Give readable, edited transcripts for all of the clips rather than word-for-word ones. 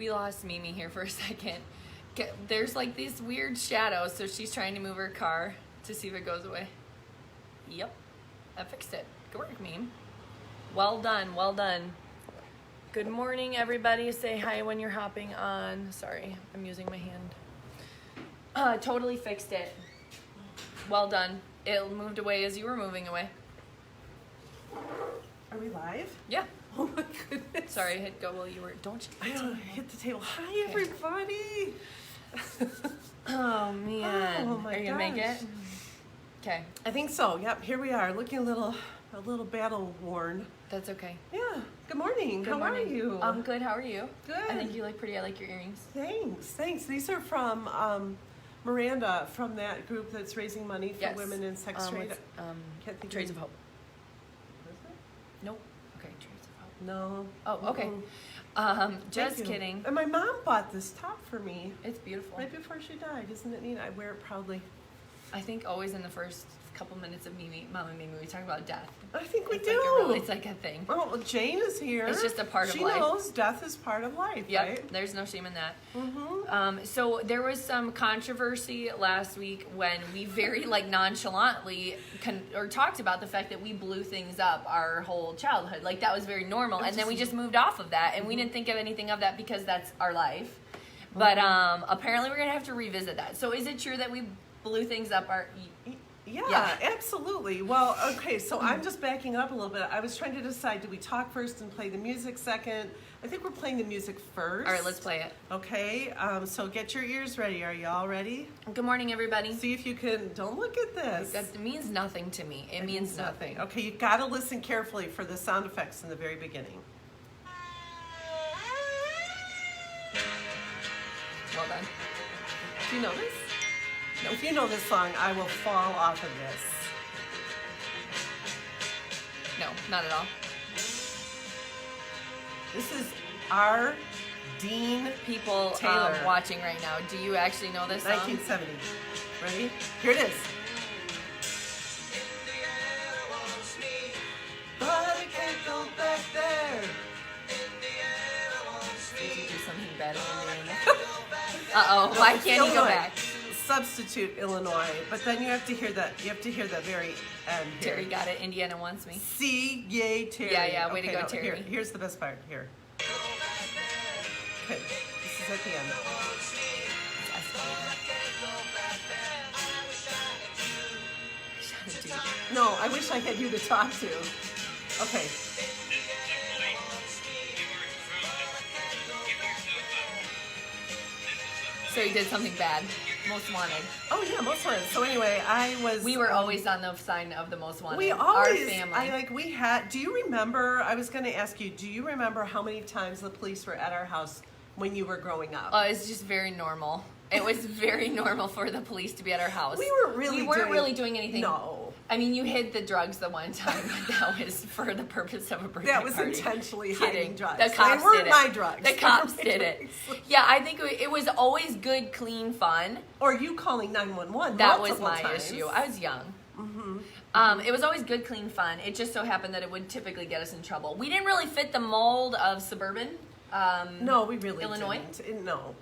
We lost Mimi here for a second. There's like these weird shadows, so she's trying to move her car to see if it goes away. Yep, I fixed it. Good work, Meme. Well done, well done. Good morning, everybody. Say hi when you're hopping on. Sorry, I'm using my hand. Totally fixed it. Well done. It moved away as you were moving away. Are we live? Yeah. Oh my goodness. Sorry, hit go while you were. Don't you? I don't hit the table. Hi, everybody. Oh man. Oh my Are you gonna make gosh. it? Okay. I think so. Yep. Here we are, looking a little battle worn. That's okay. Yeah. Good morning. Good How morning. are you? I'm good. How are you? Good. I think you look pretty. I like your earrings. Thanks. These are from Miranda, from that group that's raising money for Yes. women in sex trade. What's, Can't think Trades of of Hope. Is it? Nope. Okay, Trades of Hope. No. Oh, okay. Mm-mm. Just Thank you. kidding. And my mom bought this top for me It's beautiful. right before she died. Isn't it neat? I wear it proudly. I think always in the first couple minutes of Mama Mimi, we talk about death. I think we It's do. Like it's like a thing. Oh, well, Jane is here. It's just a part of she life. She knows death is part of life, Yep. right? There's no shame in that. Mm-hmm. So there was some controversy last week when we very like nonchalantly talked about the fact that we blew things up our whole childhood. Like that was very normal, and then we just moved off of that, and we didn't think of anything of that because that's our life. But apparently we're gonna have to revisit that. So is it true that we blew things up our? Yeah, absolutely. Well, okay, so I'm just backing up a little bit. I was trying to decide, do we talk first and play the music second? I think we're playing the music first. All right, let's play it. Okay, so get your ears ready. Are you all ready? Good morning, everybody. See if you can, don't look at this. That means nothing to me. It means nothing. Okay, you've got to listen carefully for the sound effects in the very beginning. Well done. Do you know this? No. If you know this song, I will fall off of this. No, not at all. This is our Dean People Taylor. watching right now, do you actually know this song? 1970. Ready? Here it is. But I can't go back there. Did you do something better in Indiana? Uh-oh, why can't he go Illinois. back? Substitute Illinois, but then you have to hear that. You have to hear the very end. Here. Terry got it. Indiana wants me. See, yay, Terry. Yeah, way to go, Terry. Here's the best part. Here. Okay, this is at the end. No, I wish I had you to talk to. Okay. So he did something bad. Most wanted. Oh yeah, most wanted. So anyway, We were always on the sign of the most wanted. We always. Our family. We had. Do you remember? I was going to ask you. Do you remember how many times the police were at our house when you were growing up? It's just very normal. It was very normal for the police to be at our house. We weren't really doing anything. No. I mean, you hid the drugs the one time, but that was for the purpose of a birthday That was party. intentionally Kidding. hiding drugs. The cops they weren't did it. my drugs. The They cops were my did it. drugs. Yeah, I think it was always good, clean fun. Or you calling 911. That was multiple my times. issue. I was young. It was always good, clean fun. It just so happened that it would typically get us in trouble. We didn't really fit the mold of suburban. No, we really Illinois? didn't. No.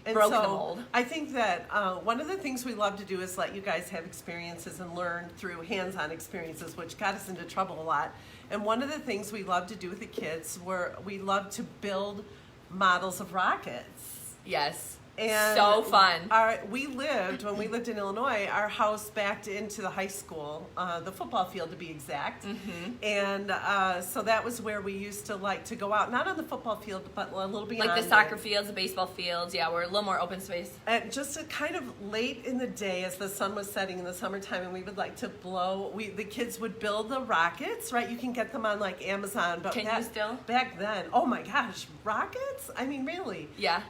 And Broke so the mold. I think that one of the things we love to do is let you guys have experiences and learn through hands-on experiences, which got us into trouble a lot. And one of the things we love to do with the kids we love to build models of rockets. Yes. And so fun. When we lived in Illinois, our house backed into the high school, the football field to be exact. Mm-hmm. And so that was where we used to like to go out, not on the football field, but a little beyond. Like the soccer fields, the baseball fields. Yeah, we're a little more open space. And just kind of late in the day as the sun was setting in the summertime, and we would like to blow, the kids would build the rockets, right? You can get them on like Amazon. But Can you still? Back then, oh my gosh, rockets? I mean, really? Yeah.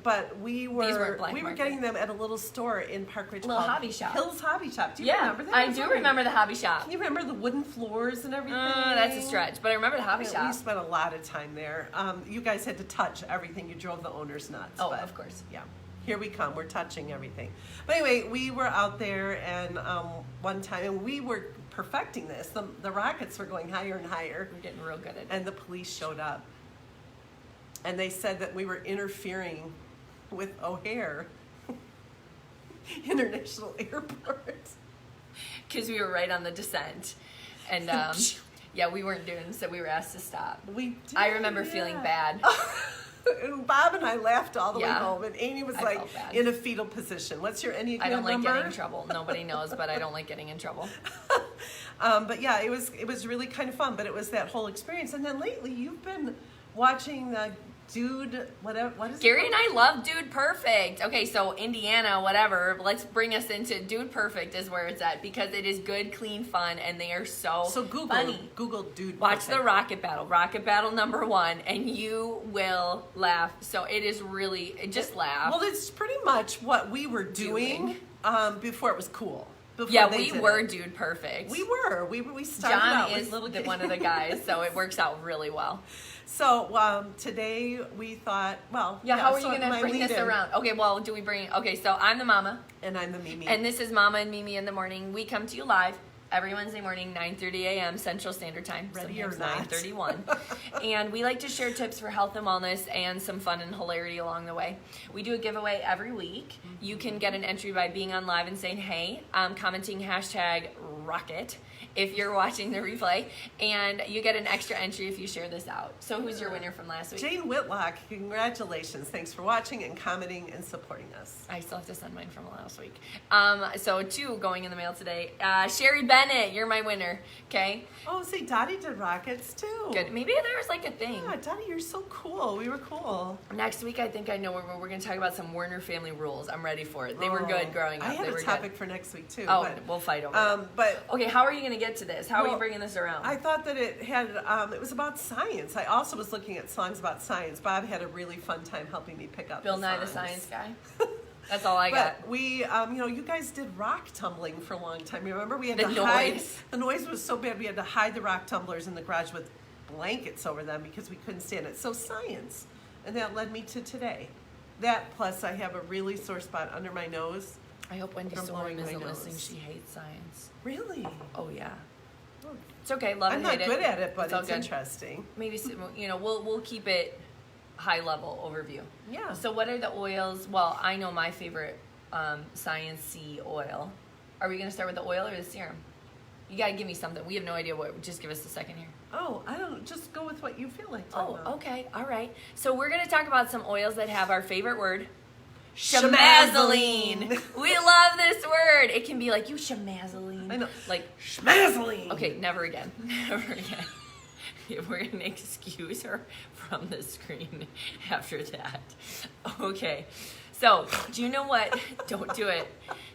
But we weren't were black market. getting them at a little store in Park Ridge. Little called hobby shop. Hill's Hobby Shop. Do you Yeah, remember that? I do remember the hobby shop. Can you remember the wooden floors and everything? That's a stretch, but I remember the hobby We shop. spent a lot of time there. You guys had to touch everything. You drove the owners nuts. Oh, but, of course. Yeah. Here we come. We're touching everything. But anyway, we were out there, and one time, and we were perfecting this. The rockets were going higher and higher. We're getting real good at it. And the police showed up. and they said that we were interfering with O'Hare International Airport. Because we were right on the descent. And yeah, we weren't doing, so we were asked to stop. We did, I remember feeling bad. And Bob and I laughed all the way Yeah. home, and Amy was I like felt bad. in a fetal position. What's your Enneagram I don't like number? getting in trouble. Nobody knows, but I don't like getting in trouble. But yeah, it was really kind of fun. But it was that whole experience. And then lately, you've been watching the Dude, what is Gary it and I love Dude Perfect. Okay, so Indiana, whatever. Let's bring us into Dude Perfect is where it's at because it is good, clean fun, and they are so funny. Google Dude Watch Perfect. the Rocket Battle #1, and you will laugh. So it is really, just laugh. Well, it's pretty much what we were doing before it was cool. Before Yeah, they we did were it. Dude Perfect. We were. We started out John with is little one of the guys, so it works out really well. So today we thought, well, Yeah, how are you so going to my bring this lead-in- around? Okay, well, do we bring... Okay, so I'm the mama, And I'm the Mimi. and this is Mama and Mimi in the morning. We come to you live every Wednesday morning, 9:30 a.m. Central Standard Time. Ready or sometimes not. 9:31. And we like to share tips for health and wellness and some fun and hilarity along the way. We do a giveaway every week. You can get an entry by being on live and saying, hey, commenting #Rocket if you're watching the replay, and you get an extra entry if you share this out. So who's your winner from last week? Jane Whitlock, congratulations. Thanks for watching and commenting and supporting us. I still have to send mine from last week. So 2 going in the mail today. Sherry Bennett, you're my winner. Okay, Oh, see, Dottie did rockets too. good. Maybe there was like a thing. Yeah, Dottie, you're so cool. We were cool. Next week, I think I know where we're going to talk about some Warner family rules. I'm ready for it. They were good growing up. I had They were a topic for next week too. good. Oh, but, we'll fight over it. but Okay, how are you going to get to this? How are you well, bringing this around? I thought that it had, it was about science. I also was looking at songs about science. Bob had a really fun time helping me pick up Bill the Nye the songs. Science Guy. That's all I got. But we, you guys did rock tumbling for a long time. You remember we had The to hide. noise. The noise was so bad we had to hide the rock tumblers in the garage with blankets over them because we couldn't stand it. So science, and that led me to today. That plus I have a really sore spot under my nose. I hope Wendy from Storm blowing my isn't nose. listening. She hates science. Really? Oh, yeah. Oh, It's okay. Love I'm and not hate good at it, but all it's good. interesting. Maybe we'll keep it high level overview. Yeah. So what are the oils? Well, I know my favorite Science-C oil. Are we going to start with the oil or the serum? You got to give me something. We have no idea what. Just give us a second here. Oh, I don't. Just go with what you feel like. talking Oh, about. okay. All right. So we're going to talk about some oils that have our favorite word. Schmazaline. We love this word. It can be like, you schmazaline. I know. Like, Schmazaline. okay, never again. Never again. We're going to excuse her from the screen after that. Okay. So, do you know what? Don't do it.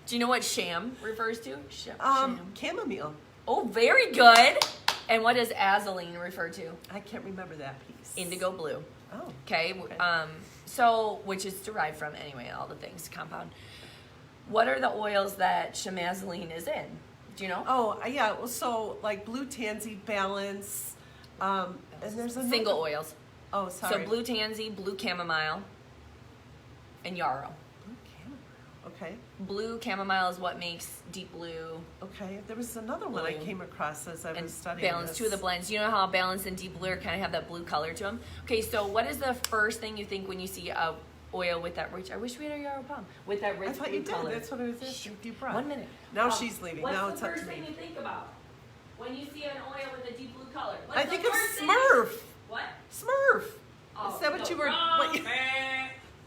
Do you know what sham refers to? Sham. Chamomile. Oh, very good. And what does azulene refer to? I can't remember that piece. Indigo blue. Oh. Okay. Okay. So, which is derived from, anyway, all the things, compound. What are the oils that chamazaline is in? Do you know? Oh, yeah. Well, so like blue tansy, balance, and there's another. Single oils. Oh, sorry. So blue tansy, blue chamomile, and yarrow. Blue chamomile. Okay. Blue chamomile is what makes deep blue Okay. There was another one I Blue. came across as I and was studying balance. this. 2 of the blends. You know how balance and deep blue are kind of have that blue color to them? Okay, so what is the first thing you think when you see a oil with that rich? I wish we had a yarrow palm with that rich I thought blue you did. color. That's what I was asking if you brought. 1 minute. Now she's leaving. What's Now the it's up first to me. thing you think about when you see an oil with a deep blue color? What's I the think of first thing? Smurf. What? Smurf. Oh, Is that what no, you were? wrong. What you,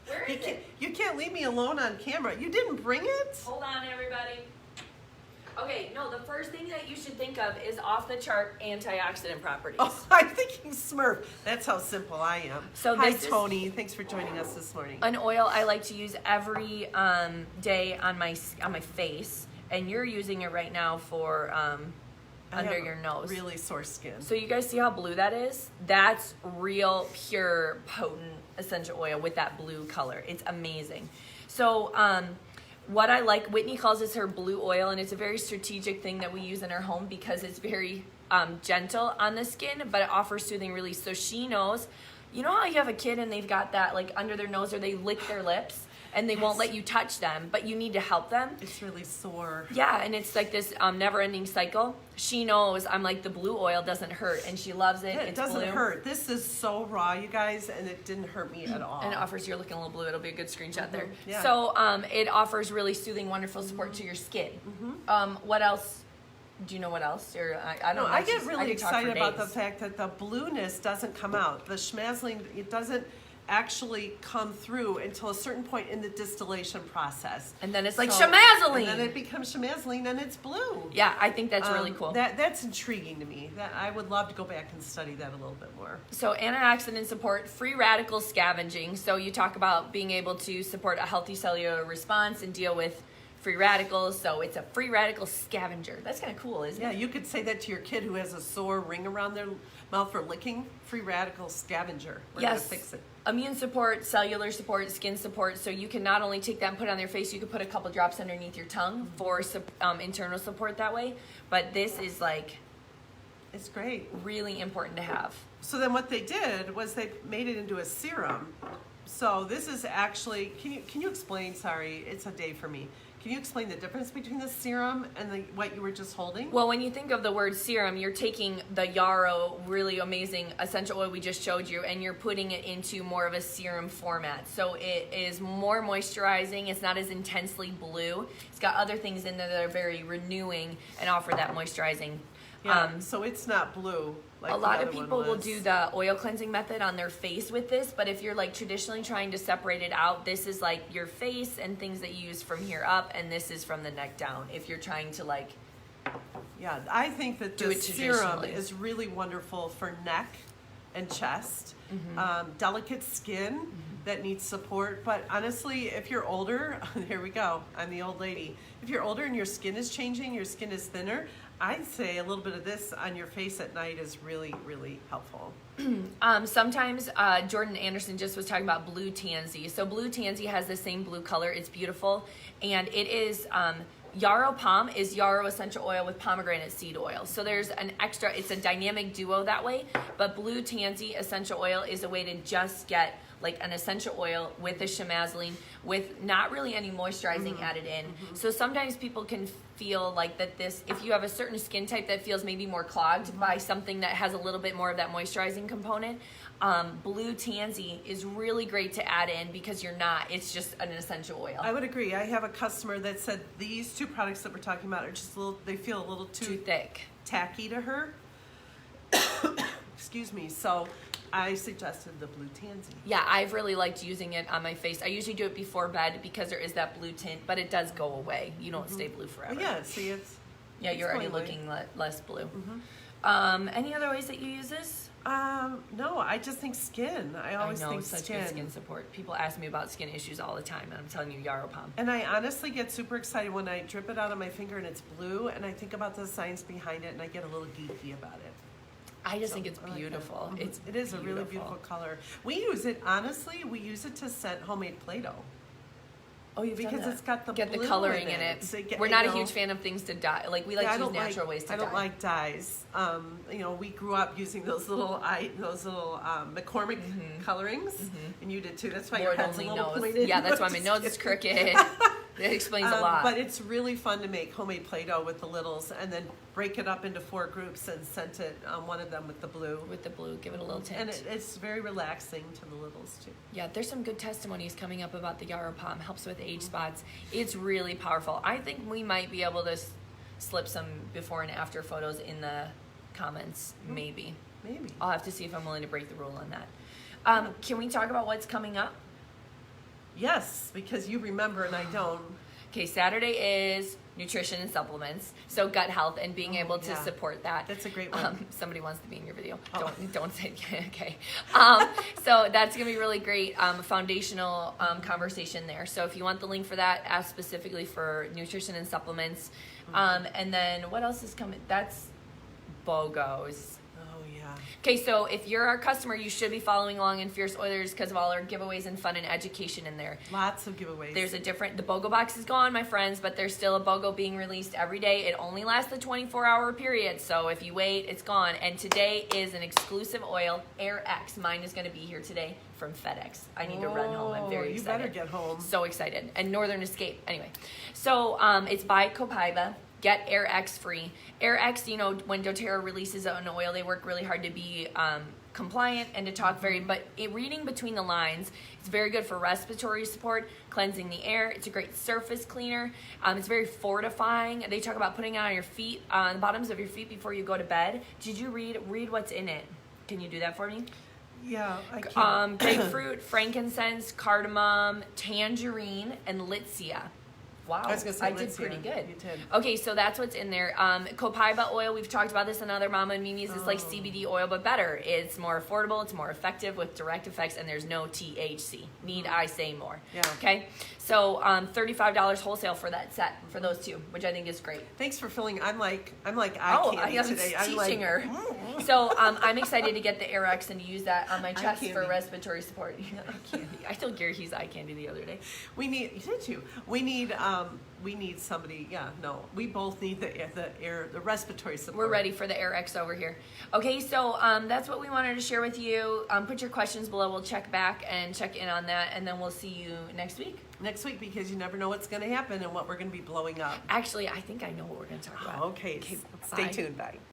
Where is it? you can't leave me alone on camera. You didn't bring it? Hold on, everybody. Okay, no, the first thing that you should think of is off the chart antioxidant properties. Oh, I'm thinking Smurf. That's how simple I am. So Hi, this is- Tony. Thanks for joining us this morning. An oil I like to use every day on my face, and you're using it right now for I under have your nose. Really sore skin. So you guys see how blue that is? That's real, pure, potent essential oil with that blue color. It's amazing. So what I like, Whitney calls this her blue oil, and it's a very strategic thing that we use in our home because it's very gentle on the skin, but it offers soothing release. So she knows, you know how you have a kid and they've got that like under their nose or they lick their lips? and they won't let you touch them, but you need to help them. It's really sore. Yeah, and it's like this never-ending cycle. She knows I'm like, the blue oil doesn't hurt, and she loves it. Yeah, it It's doesn't blue. hurt. This is so raw, you guys, and it didn't hurt me at all. And it offers, you're looking a little blue, it'll be a good screenshot there. Yeah. So it offers really soothing, wonderful support to your skin. What else? Do you know what else? Or I don't No, know. I It's get just- really could talk for excited about the days. fact that the blueness doesn't come out. The schmazling, it doesn't actually come through until a certain point in the distillation process. And then it's like So- schmazzaline. And then it becomes schmazzaline and it's blue. Yeah, I think that's really cool. That's intriguing to me. That I would love to go back and study that a little bit more. So antioxidant support, free radical scavenging. So you talk about being able to support a healthy cellular response and deal with free radicals. So it's a free radical scavenger. That's kind of cool, isn't Yeah, it? you could say that to your kid who has a sore ring around their mouth for licking. Free radical scavenger. We're Yes. gonna fix it. Immune support, cellular support, skin support. So you can not only take that and put it on their face, you could put a couple drops underneath your tongue for internal support that way. But this is like It's great. really important to have. So then what they did was they made it into a serum. So this is actually, can you explain, sorry, it's a day for me. Can you explain the difference between the serum and what you were just holding? Well, when you think of the word serum, you're taking the yarrow, really amazing essential oil we just showed you, and you're putting it into more of a serum format. So it is more moisturizing. It's not as intensely blue. It's got other things in there that are very renewing and offer that moisturizing. Yeah, so it's not blue. Like A lot the of other people one will was. do the oil cleansing method on their face with this, but if you're like traditionally trying to separate it out, this is like your face and things that you use from here up, and this is from the neck down. If you're trying to like, Yeah, I think that Do the it serum traditionally. is really wonderful for neck and chest, Mm-hmm. delicate skin that needs support. But honestly, if you're older, here we go, I'm the old lady. If you're older and your skin is changing, your skin is thinner, I'd say a little bit of this on your face at night is really, really helpful. sometimes Jordan Anderson just was talking about blue tansy. So blue tansy has the same blue color. It's beautiful, and it is yarrow palm is yarrow essential oil with pomegranate seed oil. So there's an extra. It's a dynamic duo that way. But blue tansy essential oil is a way to just get like an essential oil with a schmazzaline with not really any moisturizing added in. So sometimes people can feel like that this, if you have a certain skin type that feels maybe more clogged by something that has a little bit more of that moisturizing component, blue tansy is really great to add in because you're not, it's just an essential oil. I would agree. I have a customer that said these two products that we're talking about are just a little, they feel a little Too thick. tacky to her. Excuse me. So I suggested the blue tansy. Yeah, I've really liked using it on my face. I usually do it before bed because there is that blue tint, but it does go away. You don't stay blue forever. Well, yeah, see, it's Yeah, you're it's already going away. looking less blue. Any other ways that you use this? No, I just think skin. I always I know, think such skin. good skin support. People ask me about skin issues all the time, and I'm telling you, yarrow palm. And I honestly get super excited when I drip it out on my finger and it's blue, and I think about the science behind it, and I get a little geeky about it. I just think it's I like that. beautiful. Mhm. It's It is a really beautiful color. We use it, honestly, we use it to scent homemade Play-Doh. Oh, you've done Because that. it's got the Get the blue coloring in in it. So We're not you a know, huge fan of things to dye. Like we like yeah, to use natural ways to I dye. don't like dyes. You know, we grew up using those little McCormick colorings, and you did too. That's why your Lord head's a only little knows. pointed. Yeah, that's why my Just nose is kidding. crooked. It explains a lot. But it's really fun to make homemade Play-Doh with the littles, and then break it up into 4 groups and scent it. One of them with the blue. With the blue, give it a little tint. And it's very relaxing to the littles too. Yeah, there's some good testimonies coming up about the yarrow palm. Helps with age spots. It's really powerful. I think we might be able to slip some before and after photos in the comments, maybe. Maybe. I'll have to see if I'm willing to break the rule on that. Can we talk about what's coming up? Yes, because you remember and I don't. Okay, Saturday is nutrition and supplements, so gut health and being able to yeah. support that. That's a great one. Somebody wants to be in your video. Oh. Don't say okay. So that's gonna be really great. Foundational conversation there. So if you want the link for that, ask specifically for nutrition and supplements. And then what else is coming? That's BOGOs. Oh yeah. Okay, so if you're our customer, you should be following along in Fierce Oilers because of all our giveaways and fun and education in there. Lots of giveaways. There's the BOGO box is gone, my friends, but there's still a BOGO being released every day. It only lasts the 24-hour period, so if you wait, it's gone. And today is an exclusive oil, Air X. Mine is going to be here today from FedEx. I need to run home. I'm very excited. You better get home. So excited. And Northern Escape. Anyway, so it's by Copaiba. Get Air X free. Air X, you know, when doTERRA releases an oil, they work really hard to be compliant and to talk reading between the lines, it's very good for respiratory support, cleansing the air. It's a great surface cleaner. It's very fortifying. They talk about putting it on your feet, on the bottoms of your feet before you go to bed. Did you read what's in it? Can you do that for me? Yeah, I can. Grapefruit, frankincense, cardamom, tangerine, and litsea. Wow, I was gonna say I did Litsea. pretty good. You did. Okay, so that's what's in there. Copaiba oil, we've talked about this in other Mama and Mimi's. It's like CBD oil, but better. It's more affordable, it's more effective with direct effects, and there's no THC. Need I say more? Yeah. Okay, so $35 wholesale for that set, for those two, which I think is great. Thanks for filling. I'm like eye I candy am today. teaching her. So I'm excited to get the Air X and to use that on my chest for candy. respiratory support. I told Gary he's eye candy the other day. We need. Did you? We need somebody. Yeah. No. We both need the respiratory support. We're ready for the Air X over here. Okay, so that's what we wanted to share with you. Put your questions below. We'll check back and check in on that, and then we'll see you next week. Next week, because you never know what's going to happen and what we're going to be blowing up. Actually, I think I know what we're going to talk about. Okay. Stay bye. tuned. Bye.